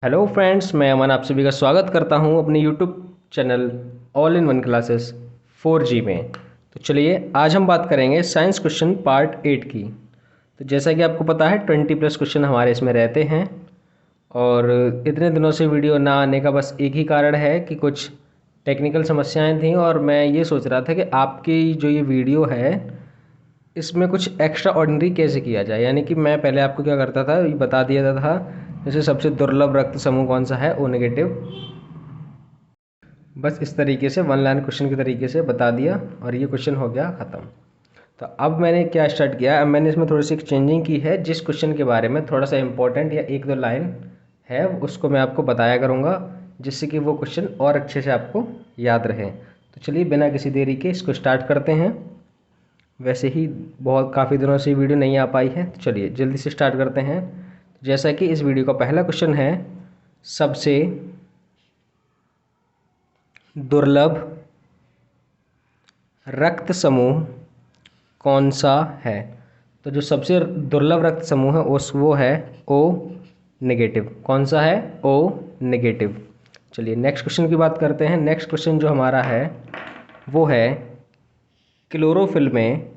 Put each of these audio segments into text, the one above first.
Hello friends, मैं अमन आप सभी का स्वागत करता हूं अपने YouTube channel all in one classes 4G में। तो चलिए आज हम बात करेंगे साइंस क्वेश्चन पार्ट 8 की। तो जैसा कि आपको पता है 20+ क्वेश्चन हमारे इसमें रहते हैं और इतने दिनों से वीडियो ना आने का बस एक ही कारण है कि कुछ टेक्निकल समस्याएं थीं और मैं ये सोच रहा था कि आपकी जो ये वीडियो है इसमें कुछ एक्स्ट्रा ऑर्डिनरी कैसे किया जाए। यानी कि मैं पहले आपको क्या करता था, ये बता दिया जाता था जैसे सबसे दुर्लभ रक्त समूह कौन सा है, ओ नेगेटिव। बस इस तरीके से वन लाइन क्वेश्चन के तरीके से बता दिया और ये क्वेश्चन हो गया ख़त्म। तो अब मैंने क्या स्टार्ट किया, अब मैंने इसमें थोड़ी सी चेंजिंग की है। जिस क्वेश्चन के बारे में थोड़ा सा इंपॉर्टेंट या एक दो लाइन है उसको मैं आपको बताया करूँगा, जिससे कि वो क्वेश्चन और अच्छे से आपको याद रहे। तो चलिए बिना किसी देरी के इसको स्टार्ट करते हैं। वैसे ही बहुत काफ़ी दिनों से वीडियो नहीं आ पाई है, तो चलिए जल्दी से स्टार्ट करते हैं। जैसा कि इस वीडियो का पहला क्वेश्चन है, सबसे दुर्लभ रक्त समूह कौन सा है। तो जो सबसे दुर्लभ रक्त समूह है उस वो है ओ नेगेटिव। कौन सा है? O negative. चलिए नेक्स्ट क्वेश्चन की बात करते हैं। नेक्स्ट क्वेश्चन जो हमारा है वो है क्लोरोफिल में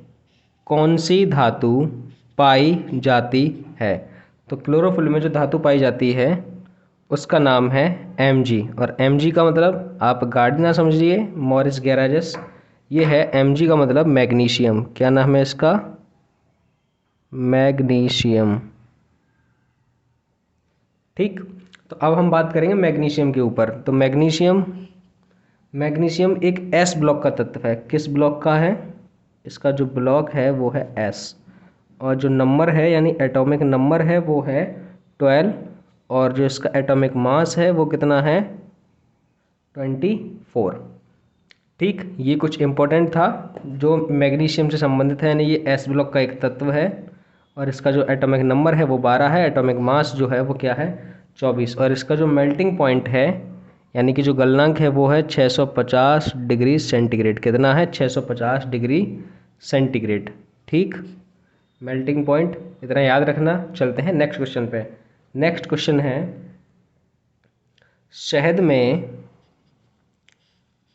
कौन सी धातु पाई जाती है। तो क्लोरोफिल में जो धातु पाई जाती है उसका नाम है Mg। और Mg का मतलब आप गाड़ी ना समझिए मॉरिस गैराजस, ये है Mg का मतलब मैग्नीशियम। क्या नाम है इसका? मैग्नीशियम। ठीक, तो अब हम बात करेंगे मैग्नीशियम के ऊपर। तो मैग्नीशियम मैग्नीशियम एक एस ब्लॉक का तत्व है। किस ब्लॉक का है? इसका जो ब्लॉक है वो है एस, और जो नंबर है यानी एटॉमिक नंबर है वो है 12, और जो इसका एटॉमिक मास है वो कितना है? 24। ठीक, ये कुछ इम्पोर्टेंट था जो मैग्नीशियम से संबंधित है, यानी ये एस ब्लॉक का एक तत्व है और इसका जो एटॉमिक नंबर है वो 12 है, एटॉमिक मास जो है वो क्या है? 24। और इसका जो मेल्टिंग पॉइंट है यानी कि जो गलनांक है वो है 650 डिग्री सेंटीग्रेड। कितना है? 650 डिग्री सेंटीग्रेड। ठीक, मेल्टिंग पॉइंट इतना याद रखना। चलते हैं नेक्स्ट क्वेश्चन पे। नेक्स्ट क्वेश्चन है शहद में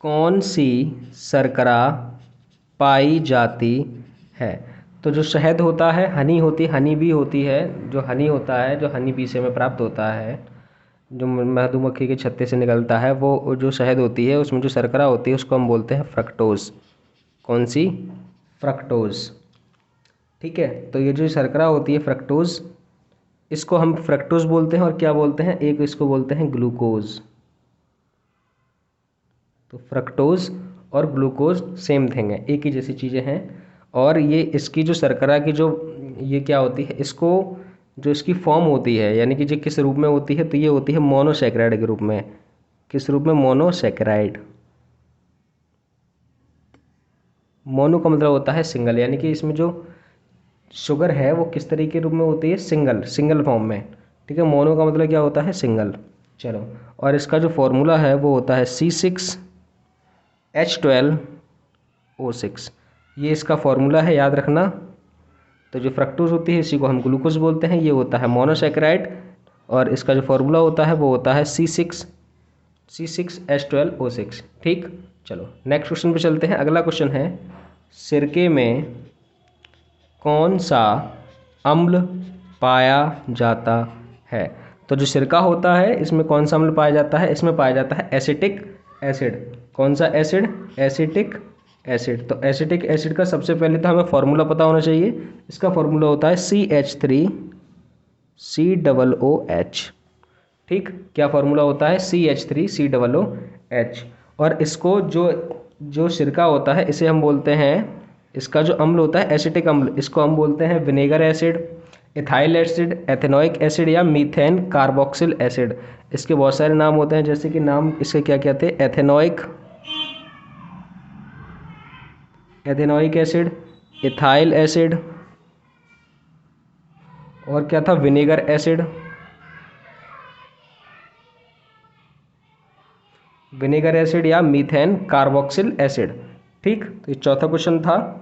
कौन सी शर्करा पाई जाती है। तो जो शहद होता है, हनी होती, हनी बी होती है, जो हनी होता है जो हनी बी से हमें प्राप्त होता है, जो मधुमक्खी के छत्ते से निकलता है, वो जो शहद होती है उसमें जो शर्करा होती है उसको हम बोलते हैं फ्रक्टोज। कौन सी? फ्रक्टोज। ठीक है, तो ये जो शर्करा होती है फ्रक्टोज, इसको हम फ्रक्टोज बोलते हैं और क्या बोलते हैं, एक इसको बोलते हैं ग्लूकोज। तो फ्रक्टोज और ग्लूकोज सेम थिंग है, एक ही जैसी चीज़ें हैं। और ये इसकी जो शर्करा की जो ये क्या होती है, इसको जो इसकी फॉर्म होती है यानी कि जो किस रूप में होती है, तो ये होती है मोनोसैकेराइड के रूप में। किस रूप में? मोनोसैकेराइड। मोनो का मतलब होता है सिंगल, यानी कि इसमें जो शुगर है वो किस तरीके के रूप में होती है? सिंगल, सिंगल फॉर्म में। ठीक है, मोनो का मतलब क्या होता है? सिंगल। चलो, और इसका जो फॉर्मूला है वो होता है C6H12O6। ये इसका फॉर्मूला है, याद रखना। तो जो फ्रक्टोज होती है इसी को हम ग्लूकोज बोलते हैं, ये होता है मोनोसैकेराइड, और इसका जो फॉर्मूला होता है वो होता है C6H12O6। ठीक, चलो नेक्स्ट क्वेश्चन पे चलते हैं। अगला क्वेश्चन है सिरके में कौन सा अम्ल पाया जाता है। तो जो सिरका होता है इसमें कौन सा अम्ल पाया जाता है? इसमें पाया जाता है एसिटिक एसिड। कौन सा एसिड? Acetic acid. तो एसिटिक एसिड का सबसे पहले तो हमें फॉर्मूला पता होना चाहिए। इसका फॉर्मूला होता है CH3COOH। ठीक, क्या फॉर्मूला होता है? CH3COOH। और इसको जो जो सिरका होता है इसे हम बोलते हैं, इसका जो अम्ल होता है एसिटिक अम्ल, इसको हम बोलते हैं vinegar acid, ethyl acid, ethanoic acid या मीथेन कार्बोक्सिल एसिड। इसके बहुत सारे नाम होते हैं, जैसे कि नाम इसके क्या क्या थे? एथेनोइक एसिड, इथाइल एसिड, और क्या था? विनेगर एसिड, विनेगर एसिड या मीथेन कार्बोक्सिल एसिड। ठीक, तो ये चौथा क्वेश्चन था।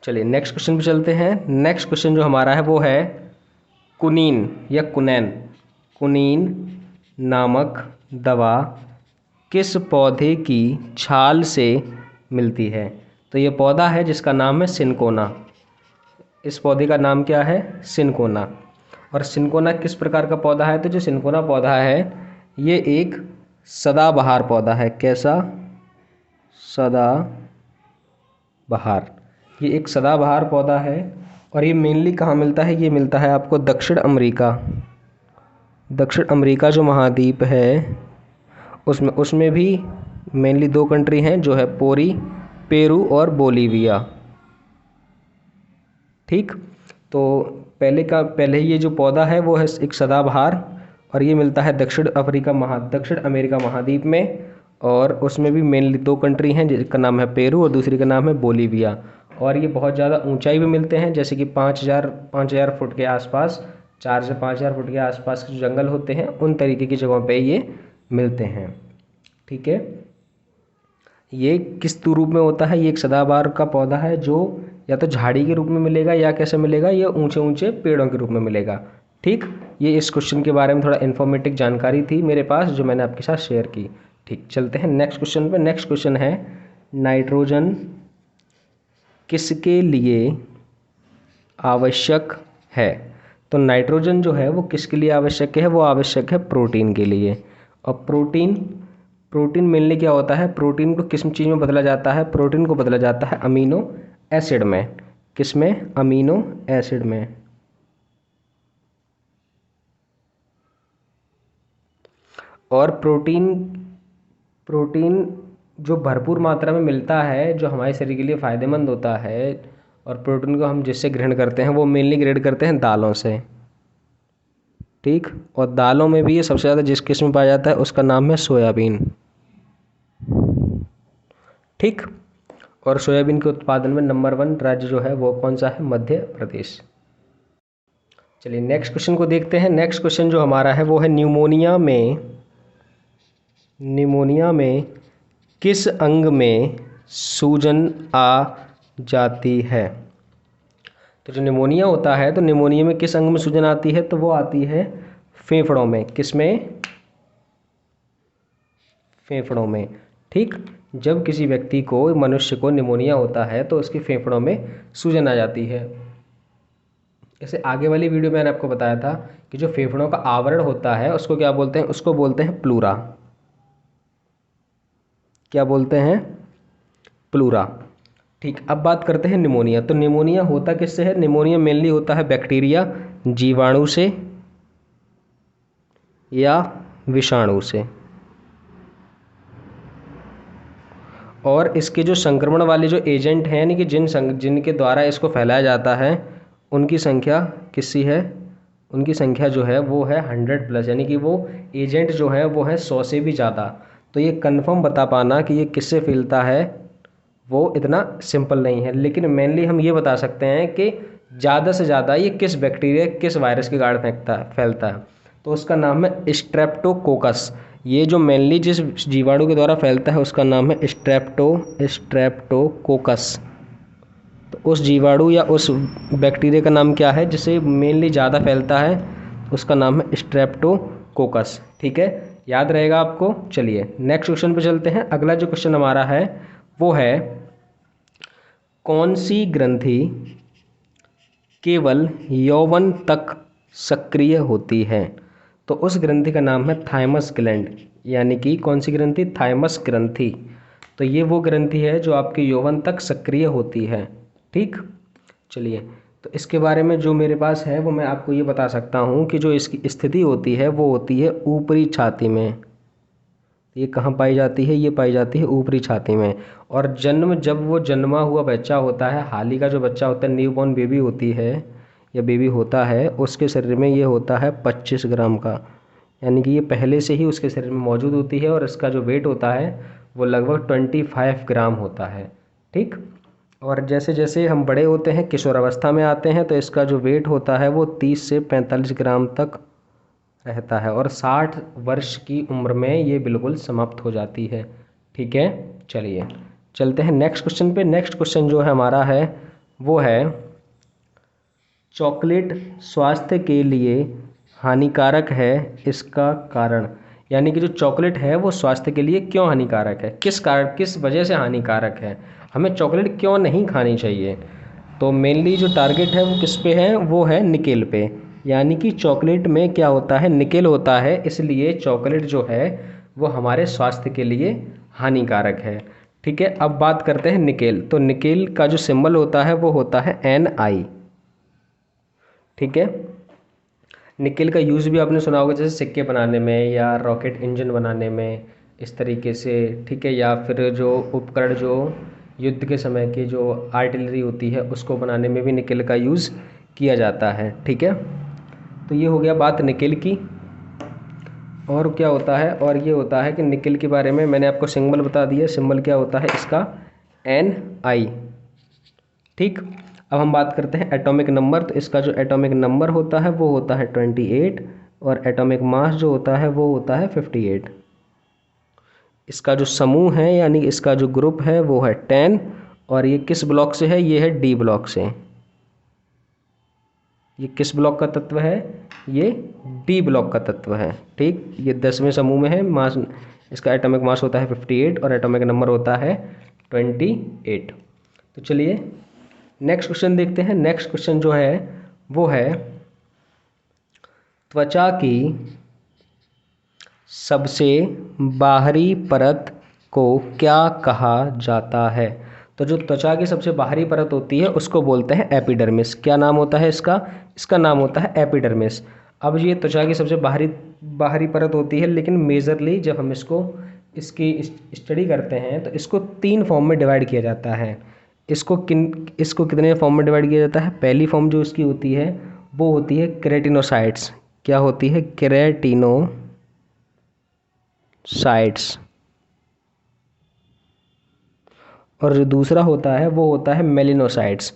चलिए नेक्स्ट क्वेश्चन पे चलते हैं। नेक्स्ट क्वेश्चन जो हमारा है वो है कुनीन या कुनैन। कुनीन नामक दवा किस पौधे की छाल से मिलती है? तो ये पौधा है जिसका नाम है सिनकोना। इस पौधे का नाम क्या है? सिनकोना। और सिनकोना किस प्रकार का पौधा है? तो जो सिनकोना पौधा है ये एक सदाबहार पौधा है। कैसा? सदाबहार। ये एक सदाबहार पौधा है और ये मेनली कहाँ मिलता है? ये मिलता है आपको दक्षिण अमेरिका। दक्षिण अमेरिका जो महाद्वीप है उसमें भी मेनली 2 कंट्री हैं जो है पेरू और बोलीविया। ठीक, तो पहले ये जो पौधा है वो है एक सदाबहार और ये मिलता है दक्षिण अमेरिका महाद्वीप में। और उसमें भी मेनली 2 कंट्री हैं जिसका नाम है पेरू और दूसरी का नाम है बोलीविया। और ये बहुत ज़्यादा ऊंचाई पे मिलते हैं, जैसे कि 5,000 फुट के आसपास, 4 से 5,000 फुट के आसपास के जो जंगल होते हैं उन तरीके की जगहों पे ये मिलते हैं। ठीक है, ये किस रूप में होता है? ये एक सदाबहार का पौधा है जो या तो झाड़ी के रूप में मिलेगा या कैसे मिलेगा? ये ऊंचे ऊंचे पेड़ों के रूप में मिलेगा। ठीक, ये इस क्वेश्चन के बारे में थोड़ा इन्फॉर्मेटिव जानकारी थी मेरे पास जो मैंने आपके साथ शेयर की। ठीक, चलते हैं नेक्स्ट क्वेश्चन पे। नेक्स्ट क्वेश्चन है नाइट्रोजन किसके लिए आवश्यक है? तो नाइट्रोजन जो है वो किसके लिए आवश्यक है? वो आवश्यक है प्रोटीन के लिए। और प्रोटीन मेनली क्या होता है? प्रोटीन को किस चीज़ में बदला जाता है? प्रोटीन को बदला जाता है अमीनो एसिड में। किस में? अमीनो एसिड में। और प्रोटीन जो भरपूर मात्रा में मिलता है जो हमारे शरीर के लिए फ़ायदेमंद होता है, और प्रोटीन को हम जिससे ग्रहण करते हैं वो मेनली ग्रहण करते हैं दालों से। ठीक, और दालों में भी ये सबसे ज़्यादा जिस किस्म में पाया जाता है उसका नाम है सोयाबीन। ठीक, और सोयाबीन के उत्पादन में नंबर 1 राज्य जो है वो कौन सा है? मध्य प्रदेश। चलिए नेक्स्ट क्वेश्चन को देखते हैं। नेक्स्ट क्वेश्चन जो हमारा है वो है न्यूमोनिया में किस अंग में सूजन आ जाती है? तो जो निमोनिया होता है तो निमोनिया में किस अंग में सूजन आती है? तो वो आती है फेफड़ों में। किस में? फेफड़ों में। ठीक, जब किसी व्यक्ति को, मनुष्य को निमोनिया होता है तो उसके फेफड़ों में सूजन आ जाती है। जैसे आगे वाली वीडियो में मैंने आपको बताया था कि जो फेफड़ों का आवरण होता है उसको क्या बोलते हैं? उसको बोलते हैं प्लूरा। क्या बोलते हैं? प्लूरा। ठीक, अब बात करते हैं निमोनिया। तो निमोनिया होता किससे है? निमोनिया मेनली होता है बैक्टीरिया, जीवाणु से या विषाणु से। और इसके जो संक्रमण वाले जो एजेंट हैं, यानी कि जिनके द्वारा इसको फैलाया जाता है, उनकी संख्या किससी है? उनकी संख्या जो है वो है 100+, यानी कि वो एजेंट जो है वो है 100 से भी ज़्यादा। तो ये कंफर्म बता पाना कि ये किससे फैलता है वो इतना सिंपल नहीं है, लेकिन मेनली हम ये बता सकते हैं कि ज़्यादा से ज़्यादा ये किस बैक्टीरिया, किस वायरस के कारण फैलता है। तो उसका नाम है स्ट्रेप्टोकोकस। ये जो मेनली जिस जीवाणु के द्वारा फैलता है उसका नाम है स्ट्रेप्टोकोकस। तो उस जीवाणु या उस बैक्टीरिया का नाम क्या है जिससे मेनली ज़्यादा फैलता है? उसका नाम है स्ट्रेप्टोकोकस। ठीक है, याद रहेगा आपको। चलिए नेक्स्ट क्वेश्चन पे चलते हैं। अगला जो क्वेश्चन हमारा है वो है कौन सी ग्रंथि केवल यौवन तक सक्रिय होती है? तो उस ग्रंथि का नाम है थाइमस ग्लैंड, यानी कि कौन सी ग्रंथि? थाइमस ग्रंथि। तो ये वो ग्रंथि है जो आपके यौवन तक सक्रिय होती है। ठीक, चलिए तो इसके बारे में जो मेरे पास है वो मैं आपको ये बता सकता हूँ कि जो इसकी स्थिति होती है वो होती है ऊपरी छाती में। ये कहाँ पाई जाती है? ये पाई जाती है ऊपरी छाती में। और जब वो जन्मा हुआ बच्चा होता है, हाल ही का जो बच्चा होता है, न्यूबॉर्न बेबी होती है या बेबी होता है, उसके शरीर में ये होता है 25 ग्राम का, यानी कि ये पहले से ही उसके शरीर में मौजूद होती है। और इसका जो वेट होता है वो लगभग 25 ग्राम होता है। ठीक, और जैसे जैसे हम बड़े होते हैं, किशोरावस्था में आते हैं, तो इसका जो वेट होता है वो 30 से 45 ग्राम तक रहता है। और 60 वर्ष की उम्र में ये बिल्कुल समाप्त हो जाती है। ठीक है, चलिए चलते हैं नेक्स्ट क्वेश्चन पे। नेक्स्ट क्वेश्चन जो है हमारा है वो है चॉकलेट स्वास्थ्य के लिए हानिकारक है, इसका कारण, यानी कि जो चॉकलेट है वो स्वास्थ्य के लिए क्यों हानिकारक है, किस कारण, किस वजह से हानिकारक है, हमें चॉकलेट क्यों नहीं खानी चाहिए। तो मेनली जो टारगेट है वो किस पे है, वो है निकेल पे, यानी कि चॉकलेट में क्या होता है, निकेल होता है, इसलिए चॉकलेट जो है वो हमारे स्वास्थ्य के लिए हानिकारक है। ठीक है, अब बात करते हैं निकेल। तो निकेल का जो सिंबल होता है वो होता है Ni। ठीक है, निकेल का यूज़ भी आपने सुना होगा, जैसे सिक्के बनाने में या रॉकेट इंजन बनाने में, इस तरीके से। ठीक है, या फिर जो उपकरण जो युद्ध के समय की जो आर्टिलरी होती है उसको बनाने में भी निकेल का यूज़ किया जाता है। ठीक है, तो ये हो गया बात निकेल की। और क्या होता है, और ये होता है कि निकेल के बारे में मैंने आपको सिंबल बता दिया, सिंबल क्या होता है इसका, Ni। ठीक, अब हम बात करते हैं एटॉमिक नंबर। तो इसका जो एटॉमिक नंबर होता है वो होता है 28, और एटॉमिक मास जो होता है वो होता है 58। इसका जो समूह है यानी इसका जो ग्रुप है वो है 10, और ये किस ब्लॉक से है, ये है डी ब्लॉक से। ये किस ब्लॉक का तत्व है, ये डी ब्लॉक का तत्व है। ठीक, ये 10वें समूह में है। मास, इसका एटॉमिक मास होता है 58 और एटॉमिक नंबर होता है 28। तो चलिए नेक्स्ट क्वेश्चन देखते हैं। नेक्स्ट क्वेश्चन जो है वो है त्वचा की सबसे बाहरी परत को क्या कहा जाता है। तो जो त्वचा की सबसे बाहरी परत होती है उसको बोलते हैं एपिडर्मिस। क्या नाम होता है इसका, इसका नाम होता है एपिडर्मिस। अब ये त्वचा की सबसे बाहरी बाहरी परत होती है, लेकिन मेजरली जब हम इसकी स्टडी करते हैं तो इसको 3 फॉर्म में डिवाइड किया जाता है। इसको कितने फॉर्म में डिवाइड किया जाता है, पहली फॉर्म जो इसकी होती है वो होती है केराटिनोसाइट्स। क्या होती है, केराटिनोसाइट्स। और जो दूसरा होता है वो होता है मेलिनोसाइट्स।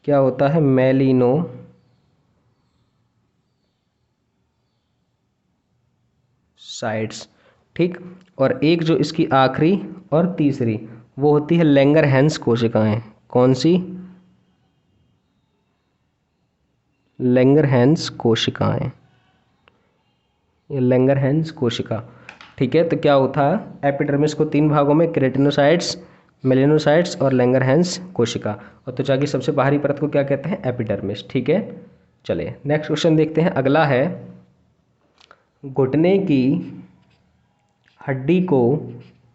क्या होता है, मेलिनोसाइट्स। ठीक, और एक जो इसकी आखिरी और तीसरी वो होती है लैंगरहैंस कोशिकाएं। कौन सी, लैंगरहैंस कोशिकाएं, ये लैंगरहैंस कोशिका। ठीक है, तो क्या होता है, एपिडर्मिस को 3 भागों में, केराटिनोसाइट्स, मेलिनोसाइट्स और लैंगरहैंस कोशिका। और त्वचा की सबसे बाहरी परत को क्या कहते हैं, एपिडर्मिस। ठीक है, चलिए नेक्स्ट क्वेश्चन देखते हैं। अगला है घुटने की हड्डी को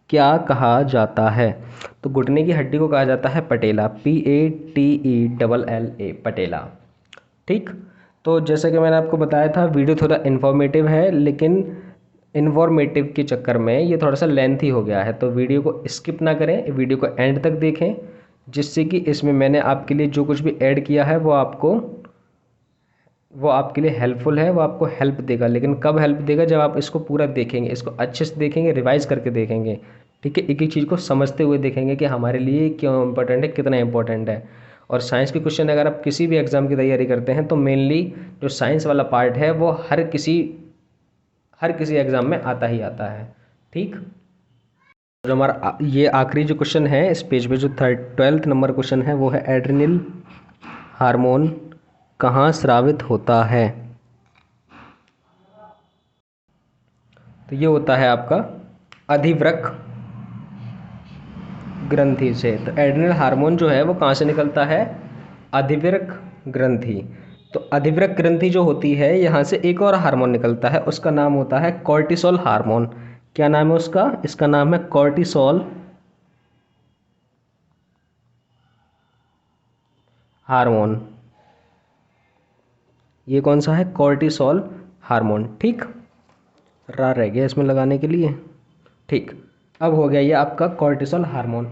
क्या कहा जाता है। तो घुटने की हड्डी को कहा जाता है पटेला, PATELLA, पटेला। ठीक, तो जैसे कि मैंने आपको बताया था वीडियो थोड़ा इन्फॉर्मेटिव है, लेकिन इन्फॉर्मेटिव के चक्कर में ये थोड़ा सा लेंथी हो गया है। तो वीडियो को स्किप ना करें, वीडियो को एंड तक देखें, जिससे कि इसमें मैंने आपके लिए जो कुछ भी ऐड किया है वो आपके लिए हेल्पफुल है, वो आपको हेल्प देगा। लेकिन कब हेल्प देगा, जब आप इसको पूरा देखेंगे, इसको अच्छे से देखेंगे, रिवाइज करके देखेंगे। ठीक है, एक एक चीज़ को समझते हुए देखेंगे कि हमारे लिए क्यों इंपॉर्टेंट है, कितना इंपॉर्टेंट है। और साइंस के क्वेश्चन अगर आप किसी भी एग्ज़ाम की तैयारी करते हैं तो मेनली जो साइंस वाला पार्ट है वो हर किसी एग्ज़ाम में आता ही आता है। ठीक, जो हमारा ये आखिरी जो क्वेश्चन है इस पेज पे, जो 12th नंबर क्वेश्चन है वो है एड्रेनल हार्मोन कहाँ स्रावित होता है। तो ये होता है आपका अधिवृक्क ग्रंथि से। तो एड्रेनल हार्मोन जो है वो कहाँ से निकलता है, अधिवृक्क ग्रंथि। तो अधिवृक्क ग्रंथि जो होती है यहाँ से एक और हार्मोन निकलता है, उसका नाम होता है कॉर्टिसोल हार्मोन। क्या नाम है उसका, इसका नाम है कॉर्टिसोल हार्मोन। ये कौन सा है, कॉर्टिसोल हार्मोन। ठीक, रह गया इसमें लगाने के लिए। ठीक, अब हो गया ये आपका कॉर्टिसोल हार्मोन।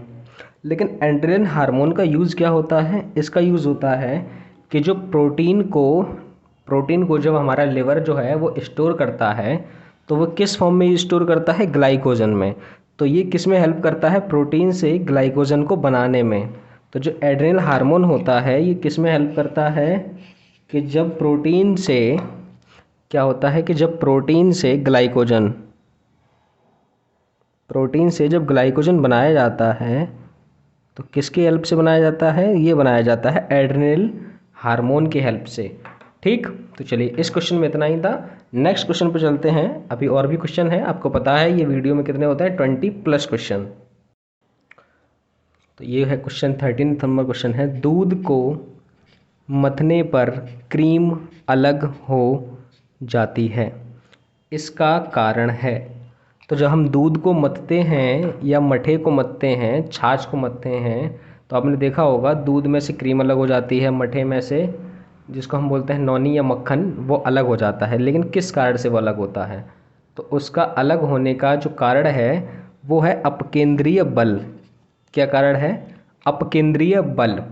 लेकिन एड्रेनल हार्मोन का यूज़ क्या होता है, इसका यूज़ होता है कि जो प्रोटीन को जब हमारा लिवर जो है वो स्टोर करता है तो वो किस फॉर्म में स्टोर करता है, ग्लाइकोजन में। तो ये किस में हेल्प करता है, प्रोटीन से ग्लाइकोजन को बनाने में। तो जो एड्रेनल हार्मोन होता है ये किस में हेल्प करता है, कि जब प्रोटीन से क्या होता है, कि जब प्रोटीन से जब ग्लाइकोजन बनाया जाता है तो किसकी हेल्प से बनाया जाता है, ये बनाया जाता है एड्रेनल हार्मोन की हेल्प से। ठीक, तो चलिए इस क्वेश्चन में इतना ही था। नेक्स्ट क्वेश्चन पे चलते हैं। अभी और भी क्वेश्चन है, आपको पता है ये वीडियो में कितने होते हैं, 20+ क्वेश्चन। तो ये है क्वेश्चन 13 नंबर क्वेश्चन है, दूध को मथने पर क्रीम अलग हो जाती है, इसका कारण है। तो जब हम दूध को मथते हैं या मठे को मथते हैं, छाछ को मथते हैं, तो आपने देखा होगा दूध में से क्रीम अलग हो जाती है, मठे में से जिसको हम बोलते हैं नौनी या मक्खन वो अलग हो जाता है। लेकिन किस कारण से वो अलग होता है? तो उसका अलग होने का जो कारण है वो है अपकेंद्रीय बल। क्या कारण है? अपकेंद्रीय बल।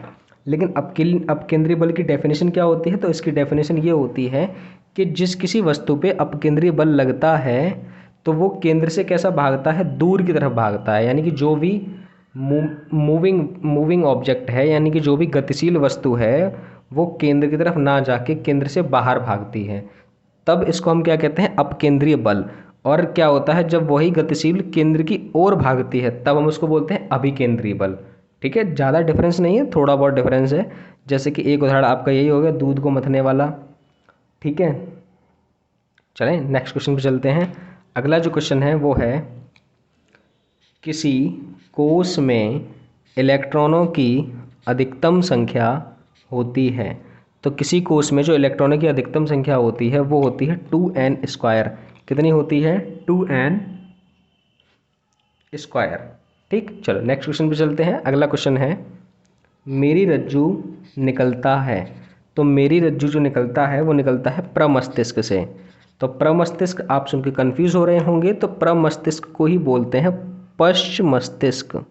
लेकिन अपकेंद्रीय बल की डेफिनेशन क्या होती है? तो इसकी डेफिनेशन ये होती है कि जिस किसी वस्तु पे अपकेंद्रीय बल लगता है तो वो केंद्र से कैसा भागता है, दूर की तरफ भागता है। यानी कि जो भी मूविंग ऑब्जेक्ट है, यानी कि जो भी गतिशील वस्तु है वो केंद्र की तरफ ना जाके केंद्र से बाहर भागती है, तब इसको हम क्या कहते हैं, अपकेंद्रीय बल। और क्या होता है, जब वही गतिशील केंद्र की ओर भागती है तब हम उसको बोलते हैं अभिकेंद्रीय बल। ठीक है, ज़्यादा डिफरेंस नहीं है, थोड़ा बहुत डिफरेंस है। जैसे कि एक उदाहरण आपका यही हो गया, दूध को मथने वाला। ठीक है, चलें नेक्स्ट क्वेश्चन पे चलते हैं। अगला जो क्वेश्चन है वो है, किसी कोश में इलेक्ट्रॉनों की अधिकतम संख्या होती है। तो किसी कोश में जो इलेक्ट्रॉनों की अधिकतम संख्या होती है वो होती है 2n²। कितनी होती है? 2n²। ठीक, चलो नेक्स्ट क्वेश्चन पे चलते हैं। अगला क्वेश्चन है, मेरी रज्जू निकलता है। तो मेरी रज्जू जो निकलता है वो निकलता है प्रमस्तिष्क से। तो प्रमस्तिष्क आप सुन के कन्फ्यूज हो रहे होंगे, तो प्रमस्तिष्क को ही बोलते हैं पश्च मस्तिष्क।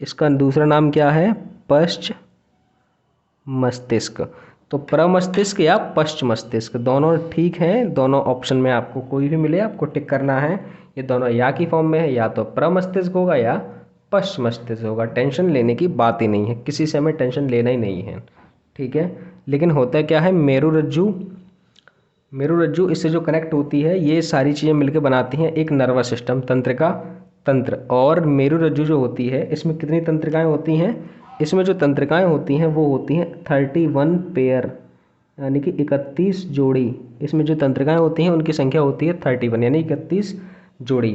इसका दूसरा नाम क्या है? पश्च मस्तिष्क। तो प्रमस्तिष्क या पश्च मस्तिष्क दोनों ठीक हैं। दोनों ऑप्शन में आपको कोई भी मिले आपको टिक करना है। ये दोनों या की फॉर्म में है, या तो प्रमस्तिष्क होगा या पश्च मस्तिष्क होगा। टेंशन लेने की बात ही नहीं है, किसी से हमें टेंशन लेना ही नहीं है। ठीक है, लेकिन होता क्या है, मेरुरज्जु इससे जो कनेक्ट होती है, ये सारी चीज़ें मिलकर बनाती हैं एक नर्वस सिस्टम, तंत्रिका तंत्र। और मेरुरज्जु जो होती है इसमें कितनी तंत्रिकाएं होती हैं? इसमें जो तंत्रिकाएं होती हैं वो होती हैं 31 पेयर, यानी कि 31 जोड़ी। इसमें जो तंत्रिकाएं होती हैं उनकी संख्या होती है 31, यानी 31 जोड़ी।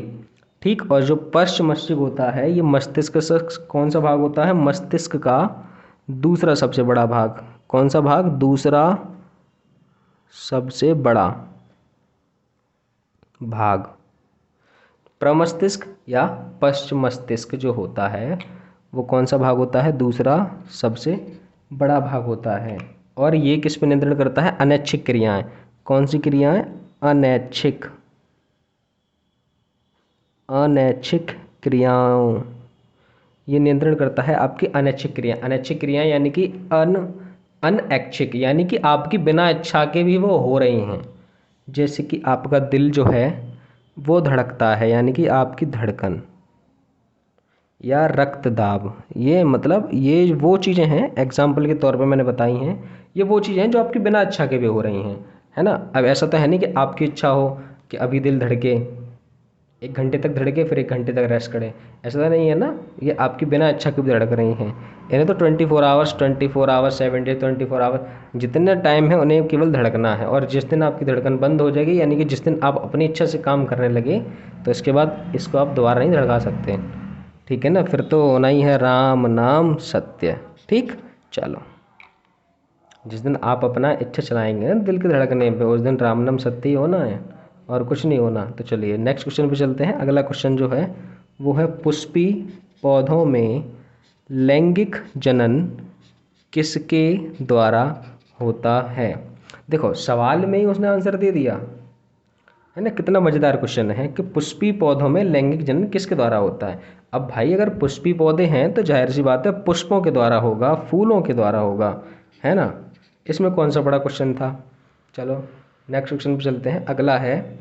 ठीक, और जो पश्च मस्तिष्क होता है ये मस्तिष्क का कौन सा भाग होता है? मस्तिष्क का दूसरा सबसे बड़ा भाग। कौन सा भाग? दूसरा सबसे बड़ा भाग। प्रमस्तिष्क या पश्च मस्तिष्क जो होता है वो कौन सा भाग होता है? दूसरा सबसे बड़ा भाग होता है। और ये किस पे नियंत्रण करता है? अनैच्छिक क्रियाएं। कौन सी क्रियाएं? अनैच्छिक क्रियाओं। ये नियंत्रण करता है आपकी अनैच्छिक क्रिया। अनैच्छिक क्रियाएं यानी कि अनैच्छिक, यानी कि आपकी बिना इच्छा के भी वो हो रही हैं। जैसे कि आपका दिल जो है वो धड़कता है, यानी कि आपकी धड़कन या रक्त दाब। ये मतलब ये वो चीज़ें हैं, एग्जाम्पल के तौर पे मैंने बताई हैं। ये वो चीज़ें हैं जो आपकी बिना इच्छा के भी हो रही हैं, है ना। अब ऐसा तो है नहीं कि आपकी इच्छा हो कि अभी दिल धड़के, 1 घंटे तक धड़के फिर 1 घंटे तक रेस्ट करें, ऐसा तो नहीं है ना। ये आपकी बिना इच्छा के भी धड़क रही हैं। इन्हें तो 24 आवर्स 7 डेज 24 आवर जितना टाइम है उन्हें केवल धड़कना है। और जिस दिन आपकी धड़कन बंद हो जाएगी, यानी कि जिस दिन आप अपनी इच्छा से काम करने लगे, तो इसके बाद इसको आप दोबारा नहीं धड़का सकते। ठीक है ना, फिर तो होना ही है राम नाम सत्य। ठीक, चलो जिस दिन आप अपना इच्छा चलाएंगे ना दिल के धड़कने पे, उस दिन राम नाम सत्य ही होना है और कुछ नहीं होना। तो चलिए नेक्स्ट क्वेश्चन पे चलते हैं। अगला क्वेश्चन जो है वो है, पुष्पी पौधों में लैंगिक जनन किसके द्वारा होता है? देखो सवाल में ही उसने आंसर दे दिया है ना। कितना मज़ेदार क्वेश्चन है कि पुष्पी पौधों में लैंगिक जनन किसके द्वारा होता है। अब भाई अगर पुष्पी पौधे हैं तो जाहिर सी बात है पुष्पों के द्वारा होगा, फूलों के द्वारा होगा, है ना। इसमें कौन सा बड़ा क्वेश्चन था। चलो नेक्स्ट क्वेश्चन पे चलते हैं। अगला है,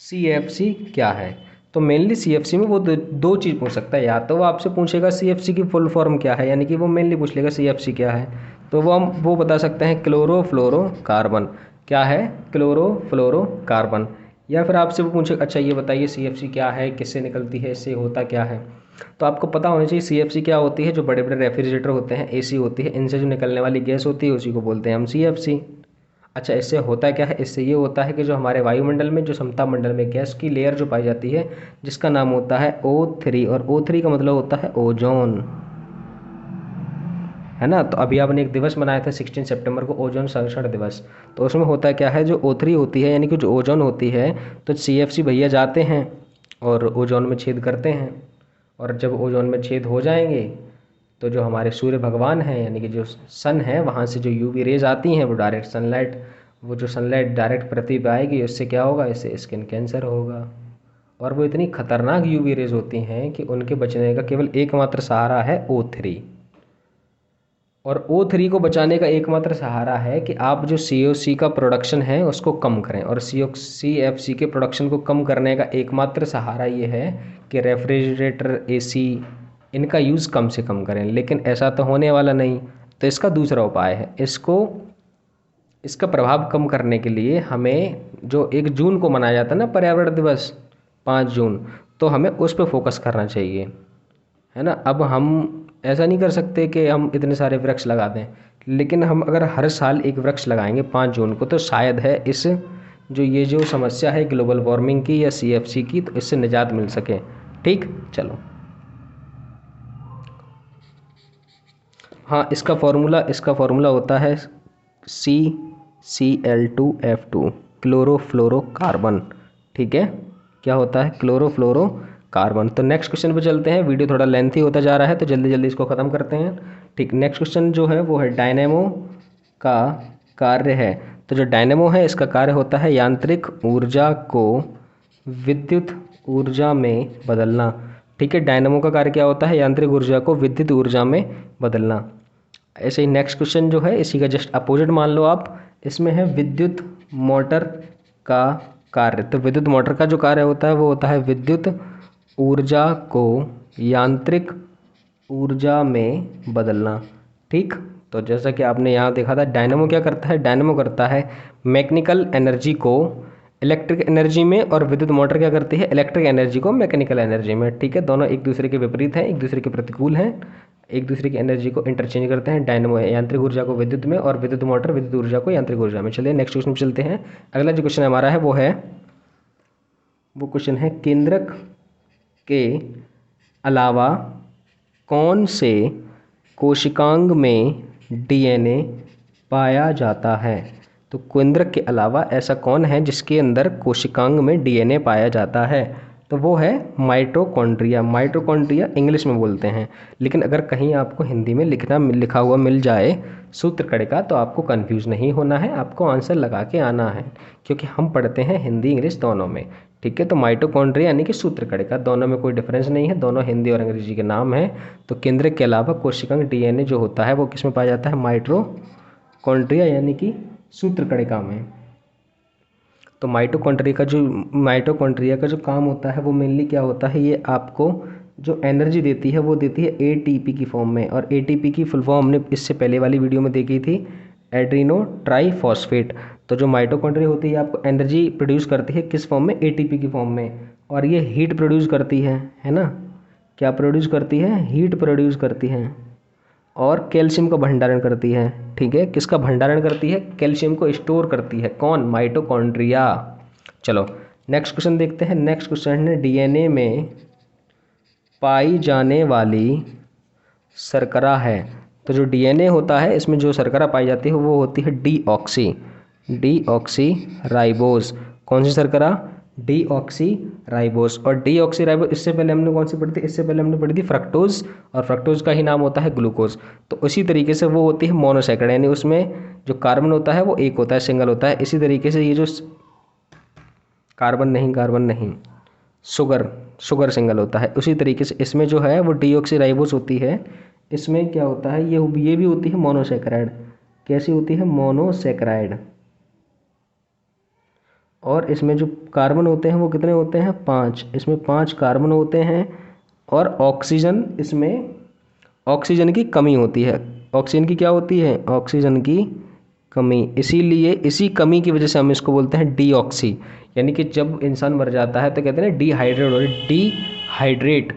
CFC क्या है? तो मेनली CFC में वो दो चीज़ पूछ सकता है। या तो वो आपसे पूछेगा CFC की फुल फॉर्म क्या है, यानी कि वो मेनली पूछ लेगा CFC क्या है, तो वो बता सकते हैं क्लोरोफ्लोरोकार्बन। क्या है? क्लोरोफ्लोरोकार्बन। या फिर आपसे वो पूछे, अच्छा ये बताइए CFC क्या है, किससे निकलती है, इससे होता क्या है। तो आपको पता होना चाहिए CFC क्या होती है। जो बड़े बड़े रेफ्रिजरेटर होते हैं, AC होती है, इनसे जो निकलने वाली गैस होती है उसी को बोलते हैं हम CFC। अच्छा, इससे होता क्या है, इससे ये होता है कि जो हमारे वायुमंडल में, जो समता मंडल में गैस की लेयर जो पाई जाती है, जिसका नाम होता है O3, और O3 का मतलब होता है ओजोन, है ना। तो अभी आपने एक दिवस मनाया था 16 सितंबर को, ओजोन संरक्षण दिवस। तो उसमें होता क्या है, जो O3 होती है, यानी कि जो ओजोन होती है, तो CFC भैया जाते हैं और ओजोन में छेद करते हैं, और जब ओजोन में छेद हो जाएंगे तो जो हमारे सूर्य भगवान हैं, यानी कि जो सन है, वहाँ से जो UV रेज आती हैं, वो डायरेक्ट सनलाइट, वो जो सनलाइट डायरेक्ट पृथ्वी पे आएगी, उससे क्या होगा, इससे स्किन कैंसर होगा। और वो इतनी खतरनाक UV रेज होती हैं कि उनके बचने का केवल एकमात्र सहारा है O3। और O3 को बचाने का एकमात्र सहारा है कि आप जो COC का प्रोडक्शन है उसको कम करें, और CFC के प्रोडक्शन को कम करने का एकमात्र सहारा ये है कि रेफ्रिजरेटर, AC, इनका यूज़ कम से कम करें। लेकिन ऐसा तो होने वाला नहीं, तो इसका दूसरा उपाय है, इसका प्रभाव कम करने के लिए हमें, जो 1 जून को मनाया जाता है ना पर्यावरण दिवस, 5 जून, तो हमें उस पर फोकस करना चाहिए, है ना। अब हम ऐसा नहीं कर सकते कि हम इतने सारे वृक्ष लगा दें, लेकिन हम अगर हर साल एक वृक्ष लगाएंगे 5 जून को, तो शायद है इस ये जो समस्या है ग्लोबल वार्मिंग की या CFC की, तो इससे निजात मिल सके। ठीक, चलो। हाँ, इसका फॉर्मूला होता है CCl2F2, क्लोरोफ्लोरोकार्बन। ठीक है, क्या होता है, क्लोरोफ्लोरोकार्बन। तो नेक्स्ट क्वेश्चन पे चलते हैं, वीडियो थोड़ा लेंथी होता जा रहा है तो जल्दी जल्दी इसको ख़त्म करते हैं। ठीक, नेक्स्ट क्वेश्चन जो है वो है डायनेमो का कार्य है। तो जो डायनेमो है, इसका कार्य होता है यांत्रिक ऊर्जा को विद्युत ऊर्जा में बदलना। ठीक है, डायनेमो का कार्य क्या होता है, यांत्रिक ऊर्जा को विद्युत ऊर्जा में बदलना। ऐसे ही नेक्स्ट क्वेश्चन जो है इसी का जस्ट अपोजिट मान लो आप, इसमें है विद्युत मोटर का कार्य। तो विद्युत मोटर का जो कार्य होता है वो होता है विद्युत ऊर्जा को यांत्रिक ऊर्जा में बदलना। ठीक, तो जैसा कि आपने यहाँ देखा था, डायनेमो क्या करता है, डायनेमो करता है मैकेनिकल एनर्जी को इलेक्ट्रिक एनर्जी में, और विद्युत मोटर क्या करती है, इलेक्ट्रिक एनर्जी को मैकेनिकल एनर्जी में। ठीक है, दोनों एक दूसरे के विपरीत हैं, एक दूसरे के प्रतिकूल हैं, एक दूसरे की एनर्जी को इंटरचेंज करते हैं। डायनेमो यांत्रिक ऊर्जा को विद्युत में, और विद्युत मोटर विद्युत ऊर्जा को यांत्रिक ऊर्जा में। चलिए नेक्स्ट क्वेश्चन पे चलते हैं। अगला जो क्वेश्चन हमारा है वो क्वेश्चन है केंद्रक के अलावा कौन से कोशिकांग में DNA पाया जाता है। तो केंद्रक के अलावा ऐसा कौन है जिसके अंदर कोशिकांग में DNA पाया जाता है, तो वो है माइटोकॉन्ड्रिया। माइटोकॉन्ड्रिया इंग्लिश में बोलते हैं, लेकिन अगर कहीं आपको हिंदी में लिखा हुआ मिल जाए सूत्र कड़िका, तो आपको कंफ्यूज नहीं होना है, आपको आंसर लगा के आना है, क्योंकि हम पढ़ते हैं हिंदी इंग्लिश दोनों में। ठीक है, तो माइटोकॉन्ड्रिया यानी कि सूत्र कड़िका, दोनों में कोई डिफरेंस नहीं है, दोनों हिंदी और अंग्रेजी के नाम हैं। तो केंद्रक के अलावा कोशिकांग DNA जो होता है वो किस में पाया जाता है, माइटोकॉन्ड्रिया यानी कि सूत्र कड़िका में। तो माइटोकॉन्ड्रिया का जो काम होता है वो मेनली क्या होता है, ये आपको जो एनर्जी देती है वो देती है ATP की फॉर्म में, और ATP की फुल फॉर्म हमने इससे पहले वाली वीडियो में देखी थी, एड्रीनो ट्राईफॉस्फेट। तो जो माइटोकॉन्ड्रिया होती है आपको एनर्जी प्रोड्यूस करती है किस फॉर्म में, ATP की फॉर्म में, और ये हीट प्रोड्यूस करती है ना। क्या प्रोड्यूस करती है, हीट प्रोड्यूस करती है, और कैल्शियम का भंडारण करती है। ठीक है, किसका भंडारण करती है, कैल्शियम को स्टोर करती है, कौन, माइटोकॉन्ड्रिया। चलो नेक्स्ट क्वेश्चन देखते हैं। नेक्स्ट क्वेश्चन है DNA में पाई जाने वाली शर्करा है। तो जो DNA होता है इसमें जो शर्करा पाई जाती है वो होती है डीऑक्सी राइबोस। कौन सी शर्करा, डीऑक्सी राइबोस। और डीऑक्सी राइबोस इससे पहले हमने कौन सी पढ़ी थी, इससे पहले हमने पढ़ी थी फ्रक्टोज, और फ्रक्टोज का ही नाम होता है ग्लूकोज। तो उसी तरीके से वो होती है मोनोसैकराइड, यानी उसमें जो कार्बन होता है वो एक होता है, सिंगल होता है। इसी तरीके से ये जो कार्बन नहीं शुगर सिंगल होता है। उसी तरीके से इसमें जो है वो डीऑक्सी राइबोस होती है, इसमें क्या होता है, ये भी होती है मोनोसैकराइड। कैसी होती है, मोनोसैकराइड। और इसमें जो कार्बन होते हैं वो कितने होते हैं, 5। इसमें 5 कार्बन होते हैं, और ऑक्सीजन, इसमें ऑक्सीजन की कमी होती है। ऑक्सीजन की क्या होती है, ऑक्सीजन की कमी। इसीलिए इसी कमी की वजह से हम इसको बोलते हैं डीऑक्सी। यानी कि जब इंसान मर जाता है तो कहते हैं डिहाइड्रेट,